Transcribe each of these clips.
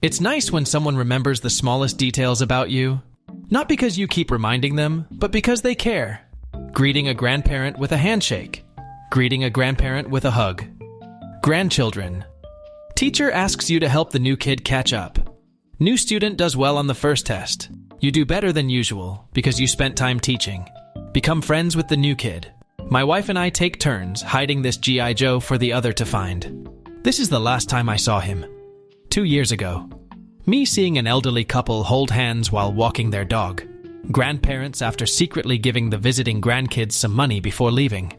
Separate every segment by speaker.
Speaker 1: It's nice when someone remembers the smallest details about you. Not because you keep reminding them, but because they care. Greeting a grandparent with a handshake. Greeting a grandparent with a hug. Grandchildren. Teacher asks you to help the new kid catch up. New student does well on the first test. You do better than usual because you spent time teaching. Become friends with the new kid. My wife and I take turns hiding this G.I. Joe for the other to find. This is the last time I saw him. 2 years ago. Me seeing an elderly couple hold hands while walking their dog. Grandparents after secretly giving the visiting grandkids some money before leaving.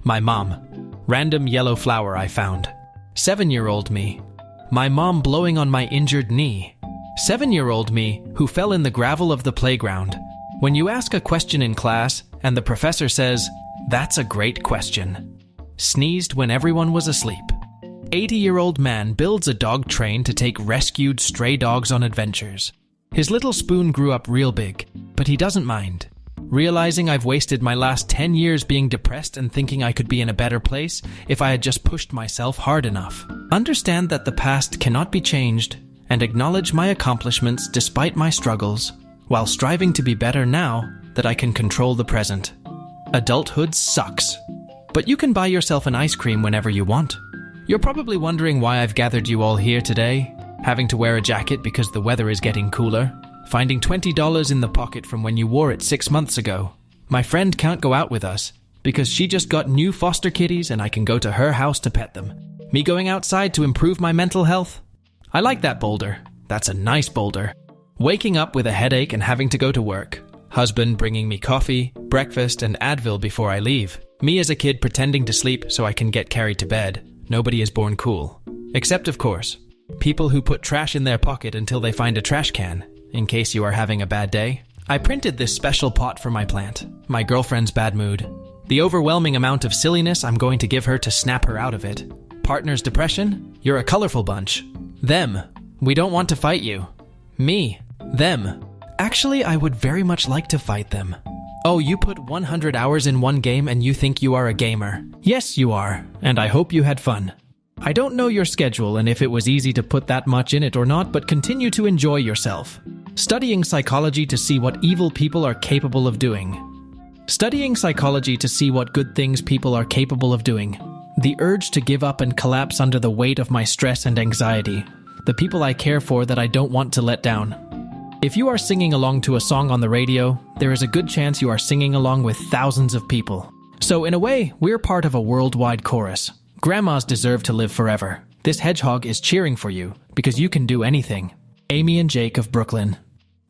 Speaker 1: My mom. Random yellow flower I found. 7-year-old me. My mom blowing on my injured knee. 7-year-old me who fell in the gravel of the playground. When you ask a question in class and the professor says, "That's a great question." Sneezed when everyone was asleep. 80-year-old man builds a dog train to take rescued stray dogs on adventures. His little spoon grew up real big, but he doesn't mind. Realizing I've wasted my last 10 years being depressed and thinking I could be in a better place if I had just pushed myself hard enough. Understand that the past cannot be changed and acknowledge my accomplishments despite my struggles, while striving to be better now that I can control the present. Adulthood sucks, but you can buy yourself an ice cream whenever you want. You're probably wondering why I've gathered you all here today, having to wear a jacket because the weather is getting cooler, finding $20 in the pocket from when you wore it 6 months ago. My friend can't go out with us because she just got new foster kitties and I can go to her house to pet them. Me going outside to improve my mental health? I like that boulder. That's a nice boulder. Waking up with a headache and having to go to work. Husband bringing me coffee, breakfast, and Advil before I leave. Me as a kid pretending to sleep so I can get carried to bed. Nobody is born cool. Except, of course, people who put trash in their pocket until they find a trash can, in case you are having a bad day. I printed this special pot for my plant, my girlfriend's bad mood. The overwhelming amount of silliness I'm going to give her to snap her out of it. Partner's depression? You're a colorful bunch. Them. We don't want to fight you. Me. Them. Actually, I would very much like to fight them. Oh, you put 100 hours in one game and you think you are a gamer. Yes, you are, and I hope you had fun. I don't know your schedule and if it was easy to put that much in it or not, but continue to enjoy yourself. Studying psychology to see what evil people are capable of doing. Studying psychology to see what good things people are capable of doing. The urge to give up and collapse under the weight of my stress and anxiety. The people I care for that I don't want to let down. If you are singing along to a song on the radio, there is a good chance you are singing along with thousands of people. So in a way, we're part of a worldwide chorus. Grandmas deserve to live forever. This hedgehog is cheering for you, because you can do anything. Amy and Jake of Brooklyn.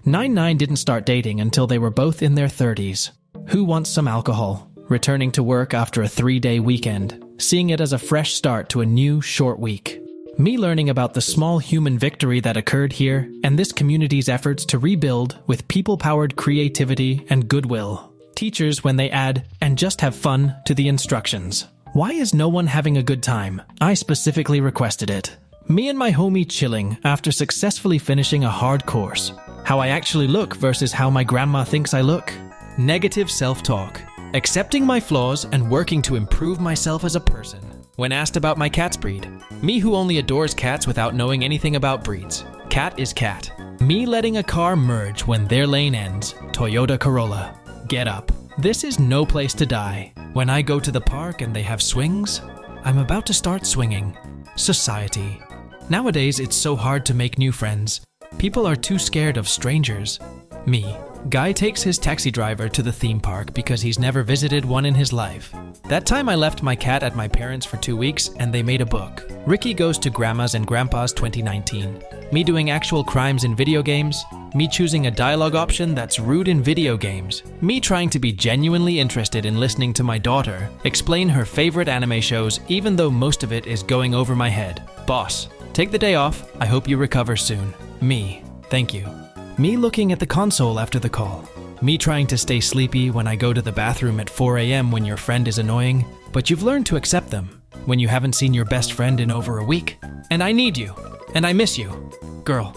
Speaker 1: 9-9 didn't start dating until they were both in their 30s. Who wants some alcohol? Returning to work after a 3-day weekend, seeing it as a fresh start to a new, short week. Me learning about the small human victory that occurred here and this community's efforts to rebuild with people-powered creativity and goodwill. Teachers when they add, "and just have fun" to the instructions. Why is no one having a good time? I specifically requested it. Me and my homie chilling after successfully finishing a hard course. How I actually look versus how my grandma thinks I look. Negative self-talk. Accepting my flaws and working to improve myself as a person. When asked about my cat's breed. Me who only adores cats without knowing anything about breeds. Cat is cat. Me letting a car merge when their lane ends. Toyota Corolla. Get up. This is no place to die. When I go to the park and they have swings, I'm about to start swinging. Society. Nowadays, it's so hard to make new friends. People are too scared of strangers. Me. Guy takes his taxi driver to the theme park because he's never visited one in his life. That time I left my cat at my parents' for 2 weeks and they made a book. Ricky Goes to Grandma's and Grandpa's 2019. Me doing actual crimes in video games. Me choosing a dialogue option that's rude in video games. Me trying to be genuinely interested in listening to my daughter explain her favorite anime shows even though most of it is going over my head. Boss, take the day off. I hope you recover soon. Me. Thank you. Me looking at the console after the call. Me trying to stay sleepy when I go to the bathroom at 4 a.m. when your friend is annoying, but you've learned to accept them when you haven't seen your best friend in over a week. And I need you. And I miss you. Girl.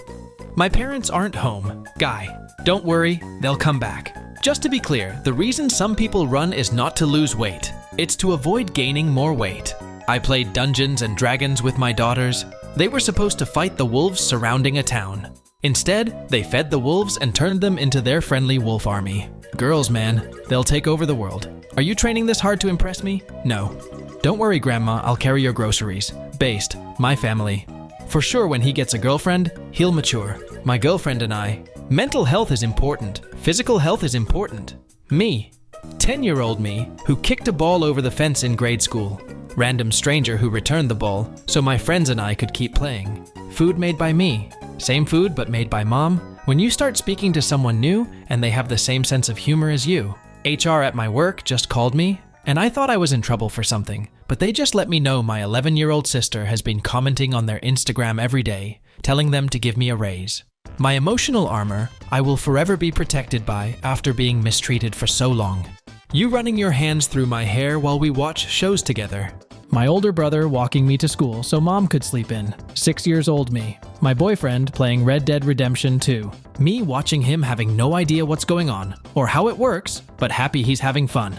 Speaker 1: My parents aren't home. Guy. Don't worry, they'll come back. Just to be clear, the reason some people run is not to lose weight. It's to avoid gaining more weight. I played Dungeons and Dragons with my daughters. They were supposed to fight the wolves surrounding a town. Instead, they fed the wolves and turned them into their friendly wolf army. Girls, man, they'll take over the world. Are you training this hard to impress me? No. Don't worry, Grandma, I'll carry your groceries. Based, my family. For sure, when he gets a girlfriend, he'll mature. My girlfriend and I. Mental health is important. Physical health is important. Me. 10-year-old me, who kicked a ball over the fence in grade school. Random stranger who returned the ball, so my friends and I could keep playing. Food made by me. Same food, but made by Mom. When you start speaking to someone new, and they have the same sense of humor as you. HR at my work just called me, and I thought I was in trouble for something, but they just let me know my 11-year-old sister has been commenting on their Instagram every day, telling them to give me a raise. My emotional armor, I will forever be protected by after being mistreated for so long. You running your hands through my hair while we watch shows together. My older brother walking me to school so Mom could sleep in. 6 years old me. My boyfriend playing Red Dead Redemption 2. Me watching him having no idea what's going on, or how it works, but happy he's having fun.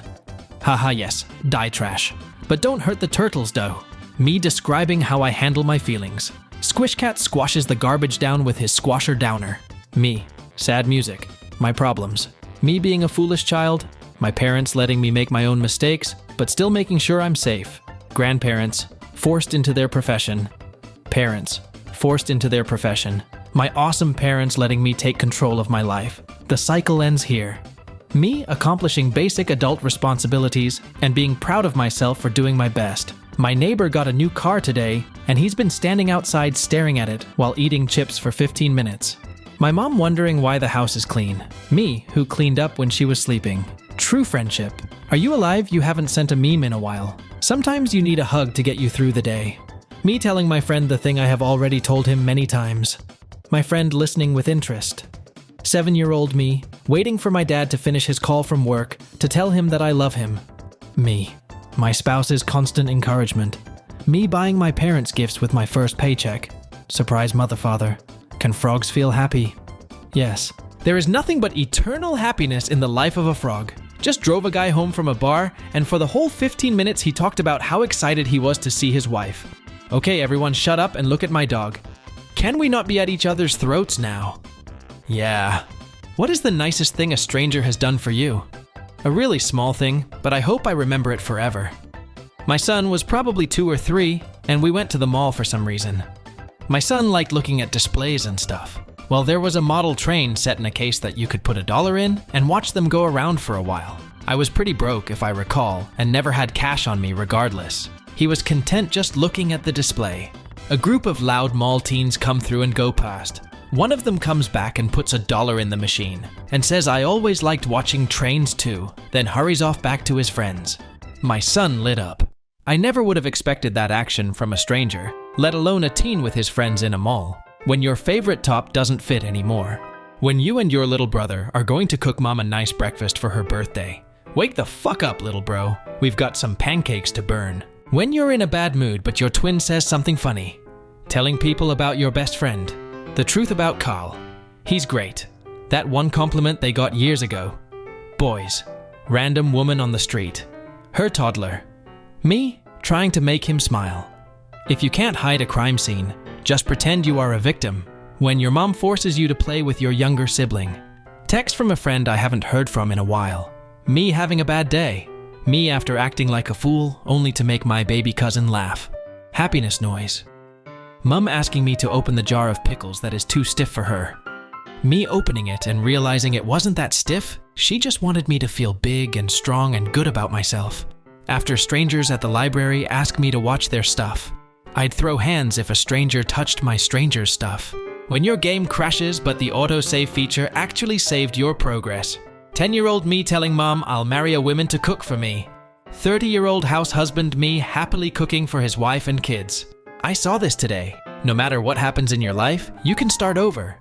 Speaker 1: Haha yes, die trash. But don't hurt the turtles though. Me describing how I handle my feelings. Squish Cat squashes the garbage down with his squasher downer. Me, sad music, my problems. Me being a foolish child, my parents letting me make my own mistakes, but still making sure I'm safe. Grandparents, forced into their profession. Parents, forced into their profession. My awesome parents letting me take control of my life. The cycle ends here. Me accomplishing basic adult responsibilities and being proud of myself for doing my best. My neighbor got a new car today, and he's been standing outside staring at it while eating chips for 15 minutes. My mom wondering why the house is clean. Me, who cleaned up when she was sleeping. True friendship. Are you alive? You haven't sent a meme in a while. Sometimes you need a hug to get you through the day. Me telling my friend the thing I have already told him many times. My friend listening with interest. 7-year-old me, waiting for my dad to finish his call from work to tell him that I love him. Me. My spouse's constant encouragement. Me buying my parents gifts with my first paycheck. Surprise mother-father. Can frogs feel happy? Yes. There is nothing but eternal happiness in the life of a frog. Just drove a guy home from a bar, and for the whole 15 minutes he talked about how excited he was to see his wife. Okay, everyone shut up and look at my dog. Can we not be at each other's throats now? Yeah. What is the nicest thing a stranger has done for you? A really small thing, but I hope I remember it forever. My son was probably 2 or 3, and we went to the mall for some reason. My son liked looking at displays and stuff. Well, there was a model train set in a case that you could put $1 in and watch them go around for a while. I was pretty broke, if I recall, and never had cash on me regardless. He was content just looking at the display. A group of loud mall teens come through and go past. One of them comes back and puts $1 in the machine and says I always liked watching trains too, then hurries off back to his friends. My son lit up. I never would have expected that action from a stranger, let alone a teen with his friends in a mall. When your favorite top doesn't fit anymore. When you and your little brother are going to cook mom a nice breakfast for her birthday. Wake the fuck up, little bro. We've got some pancakes to burn. When you're in a bad mood but your twin says something funny. Telling people about your best friend. The truth about Carl. He's great. That one compliment they got years ago. Boys. Random woman on the street. Her toddler. Me, trying to make him smile. If you can't hide a crime scene, just pretend you are a victim. When your mom forces you to play with your younger sibling. Text from a friend I haven't heard from in a while. Me having a bad day. Me after acting like a fool, only to make my baby cousin laugh. Happiness noise. Mum asking me to open the jar of pickles that is too stiff for her. Me opening it and realizing it wasn't that stiff, she just wanted me to feel big and strong and good about myself. After strangers at the library ask me to watch their stuff. I'd throw hands if a stranger touched my stranger's stuff. When your game crashes but the autosave feature actually saved your progress. 10-year-old me telling mom I'll marry a woman to cook for me. 30-year-old house husband me happily cooking for his wife and kids. I saw this today. No matter what happens in your life, you can start over.